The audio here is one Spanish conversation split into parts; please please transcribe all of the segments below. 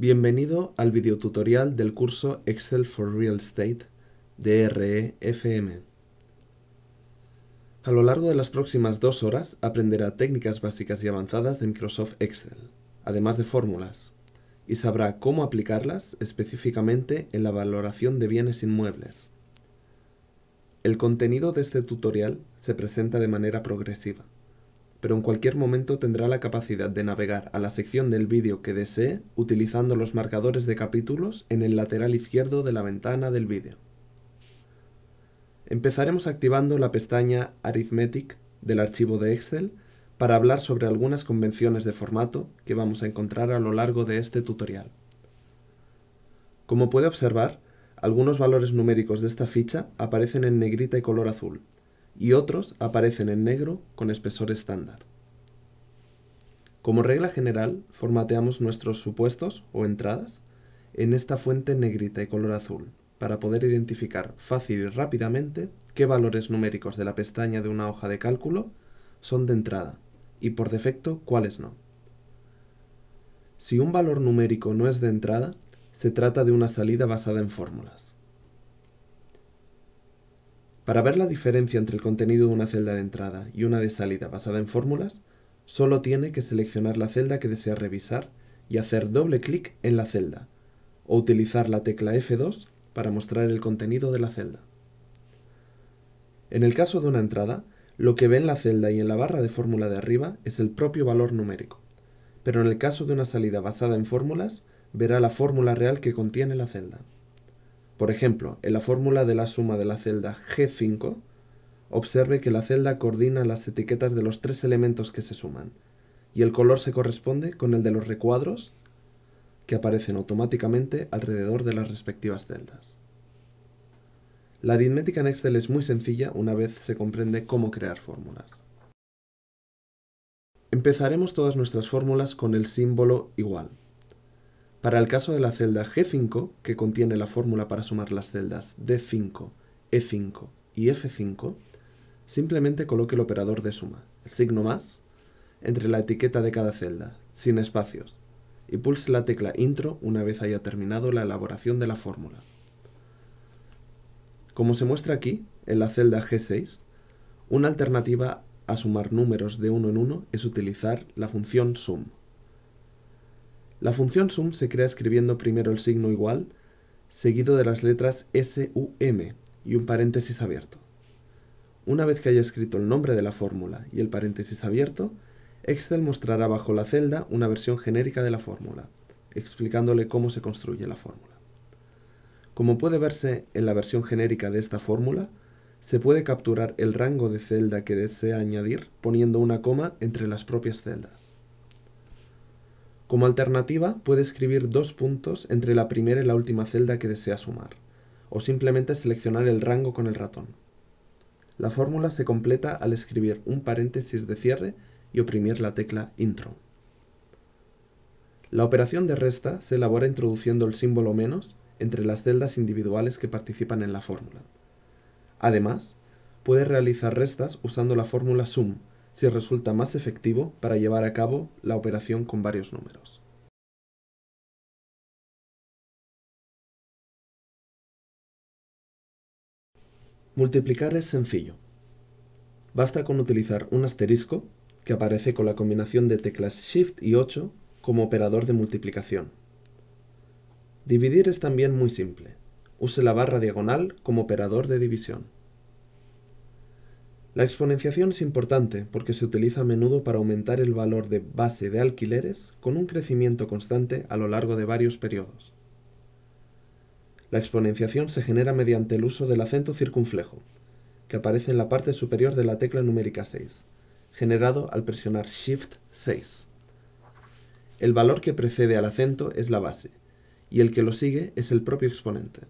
Bienvenido al videotutorial del curso Excel for Real Estate de REFM. A lo largo de las próximas 2 horas aprenderá técnicas básicas y avanzadas de Microsoft Excel, además de fórmulas, y sabrá cómo aplicarlas específicamente en la valoración de bienes inmuebles. El contenido de este tutorial se presenta de manera progresiva, pero en cualquier momento tendrá la capacidad de navegar a la sección del vídeo que desee utilizando los marcadores de capítulos en el lateral izquierdo de la ventana del vídeo. Empezaremos activando la pestaña Arithmetic del archivo de Excel para hablar sobre algunas convenciones de formato que vamos a encontrar a lo largo de este tutorial. Como puede observar, algunos valores numéricos de esta ficha aparecen en negrita y color azul, y otros aparecen en negro con espesor estándar. Como regla general, formateamos nuestros supuestos o entradas en esta fuente negrita y color azul para poder identificar fácil y rápidamente qué valores numéricos de la pestaña de una hoja de cálculo son de entrada y por defecto cuáles no. Si un valor numérico no es de entrada, se trata de una salida basada en fórmulas. Para ver la diferencia entre el contenido de una celda de entrada y una de salida basada en fórmulas, solo tiene que seleccionar la celda que desea revisar y hacer doble clic en la celda, o utilizar la tecla F2 para mostrar el contenido de la celda. En el caso de una entrada, lo que ve en la celda y en la barra de fórmula de arriba es el propio valor numérico, pero en el caso de una salida basada en fórmulas, verá la fórmula real que contiene la celda. Por ejemplo, en la fórmula de la suma de la celda G5, observe que la celda coordina las etiquetas de los 3 elementos que se suman, y el color se corresponde con el de los recuadros que aparecen automáticamente alrededor de las respectivas celdas. La aritmética en Excel es muy sencilla una vez se comprende cómo crear fórmulas. Empezaremos todas nuestras fórmulas con el símbolo igual. Para el caso de la celda G5, que contiene la fórmula para sumar las celdas D5, E5 y F5, simplemente coloque el operador de suma, el signo más, entre la etiqueta de cada celda, sin espacios, y pulse la tecla Intro una vez haya terminado la elaboración de la fórmula. Como se muestra aquí, en la celda G6, una alternativa a sumar números de uno en uno es utilizar la función sum. La función sum se crea escribiendo primero el signo igual, seguido de las letras SUM y un paréntesis abierto. Una vez que haya escrito el nombre de la fórmula y el paréntesis abierto, Excel mostrará bajo la celda una versión genérica de la fórmula, explicándole cómo se construye la fórmula. Como puede verse en la versión genérica de esta fórmula, se puede capturar el rango de celda que desea añadir poniendo una coma entre las propias celdas. Como alternativa, puede escribir 2 puntos entre la primera y la última celda que desea sumar, o simplemente seleccionar el rango con el ratón. La fórmula se completa al escribir un paréntesis de cierre y oprimir la tecla Intro. La operación de resta se elabora introduciendo el símbolo menos entre las celdas individuales que participan en la fórmula. Además, puede realizar restas usando la fórmula sum, si resulta más efectivo para llevar a cabo la operación con varios números. Multiplicar es sencillo. Basta con utilizar un asterisco, que aparece con la combinación de teclas Shift y 8 como operador de multiplicación. Dividir es también muy simple. Use la barra diagonal como operador de división. La exponenciación es importante porque se utiliza a menudo para aumentar el valor de base de alquileres con un crecimiento constante a lo largo de varios periodos. La exponenciación se genera mediante el uso del acento circunflejo, que aparece en la parte superior de la tecla numérica 6, generado al presionar Shift 6. El valor que precede al acento es la base, y el que lo sigue es el propio exponente.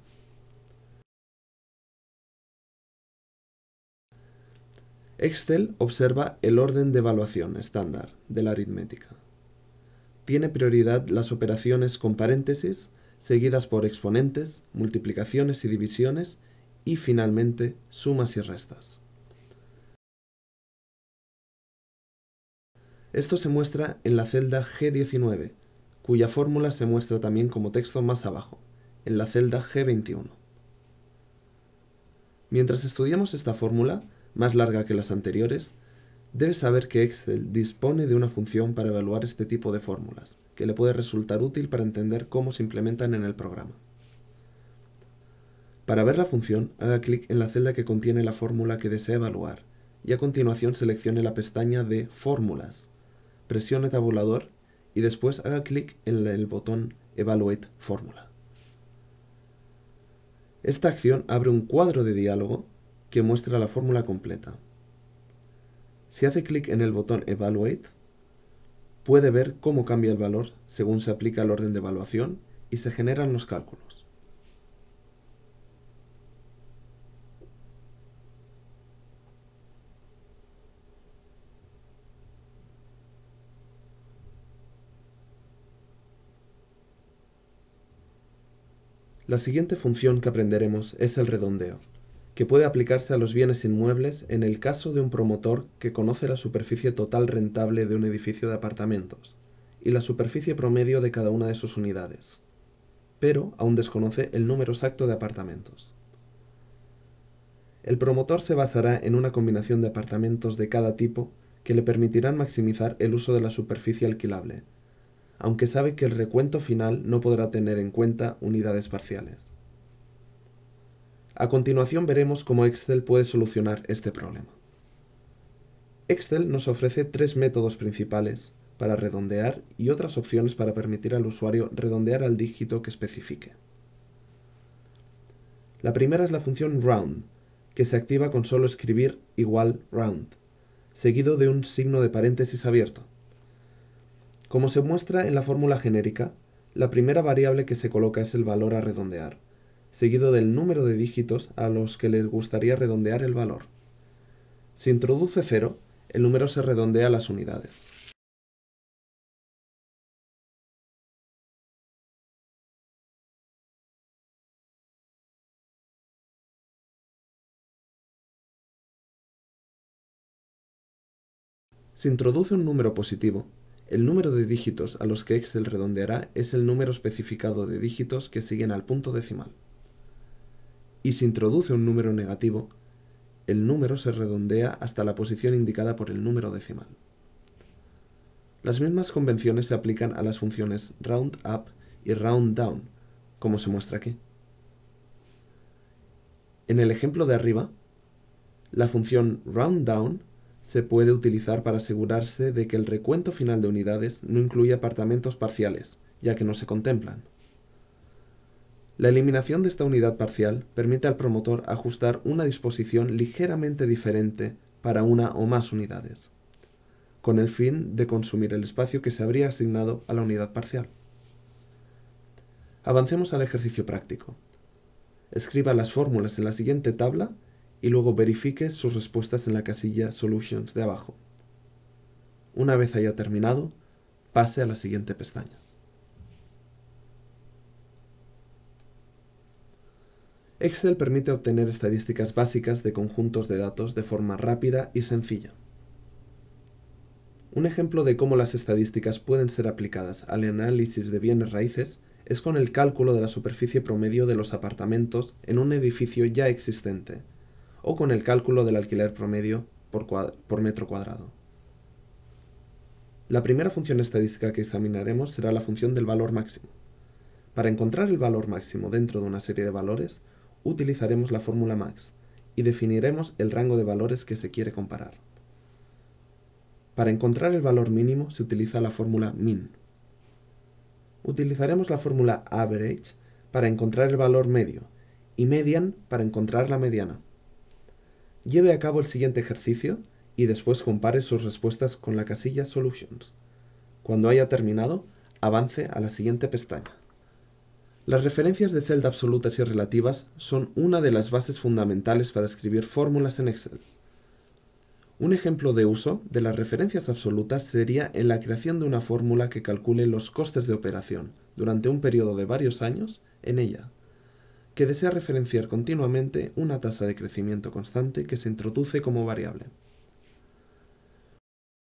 Excel observa el orden de evaluación estándar de la aritmética. Tiene prioridad las operaciones con paréntesis, seguidas por exponentes, multiplicaciones y divisiones, y finalmente sumas y restas. Esto se muestra en la celda G19, cuya fórmula se muestra también como texto más abajo, en la celda G21. Mientras estudiamos esta fórmula, más larga que las anteriores, debes saber que Excel dispone de una función para evaluar este tipo de fórmulas, que le puede resultar útil para entender cómo se implementan en el programa. Para ver la función, haga clic en la celda que contiene la fórmula que desea evaluar y a continuación seleccione la pestaña de Fórmulas, presione tabulador y después haga clic en el botón Evaluate Fórmula. Esta acción abre un cuadro de diálogo que muestra la fórmula completa. Si hace clic en el botón Evaluate, puede ver cómo cambia el valor según se aplica el orden de evaluación y se generan los cálculos. La siguiente función que aprenderemos es el redondeo, que puede aplicarse a los bienes inmuebles en el caso de un promotor que conoce la superficie total rentable de un edificio de apartamentos y la superficie promedio de cada una de sus unidades, pero aún desconoce el número exacto de apartamentos. El promotor se basará en una combinación de apartamentos de cada tipo que le permitirán maximizar el uso de la superficie alquilable, aunque sabe que el recuento final no podrá tener en cuenta unidades parciales. A continuación veremos cómo Excel puede solucionar este problema. Excel nos ofrece tres métodos principales para redondear y otras opciones para permitir al usuario redondear al dígito que especifique. La primera es la función round, que se activa con solo escribir igual round, seguido de un signo de paréntesis abierto. Como se muestra en la fórmula genérica, la primera variable que se coloca es el valor a redondear, seguido del número de dígitos a los que les gustaría redondear el valor. Si introduce 0, el número se redondea a las unidades. Si introduce un número positivo, el número de dígitos a los que Excel redondeará es el número especificado de dígitos que siguen al punto decimal. Y si introduce un número negativo, el número se redondea hasta la posición indicada por el número decimal. Las mismas convenciones se aplican a las funciones roundup y rounddown, como se muestra aquí. En el ejemplo de arriba, la función rounddown se puede utilizar para asegurarse de que el recuento final de unidades no incluye apartamentos parciales, ya que no se contemplan. La eliminación de esta unidad parcial permite al promotor ajustar una disposición ligeramente diferente para una o más unidades, con el fin de consumir el espacio que se habría asignado a la unidad parcial. Avancemos al ejercicio práctico. Escriba las fórmulas en la siguiente tabla y luego verifique sus respuestas en la casilla Solutions de abajo. Una vez haya terminado, pase a la siguiente pestaña. Excel permite obtener estadísticas básicas de conjuntos de datos de forma rápida y sencilla. Un ejemplo de cómo las estadísticas pueden ser aplicadas al análisis de bienes raíces es con el cálculo de la superficie promedio de los apartamentos en un edificio ya existente, o con el cálculo del alquiler promedio por metro cuadrado. La primera función estadística que examinaremos será la función del valor máximo. Para encontrar el valor máximo dentro de una serie de valores, utilizaremos la fórmula max y definiremos el rango de valores que se quiere comparar. Para encontrar el valor mínimo se utiliza la fórmula min. Utilizaremos la fórmula average para encontrar el valor medio y median para encontrar la mediana. Lleve a cabo el siguiente ejercicio y después compare sus respuestas con la casilla Solutions. Cuando haya terminado, avance a la siguiente pestaña. Las referencias de celda absolutas y relativas son una de las bases fundamentales para escribir fórmulas en Excel. Un ejemplo de uso de las referencias absolutas sería en la creación de una fórmula que calcule los costes de operación durante un periodo de varios años en ella, que desea referenciar continuamente una tasa de crecimiento constante que se introduce como variable.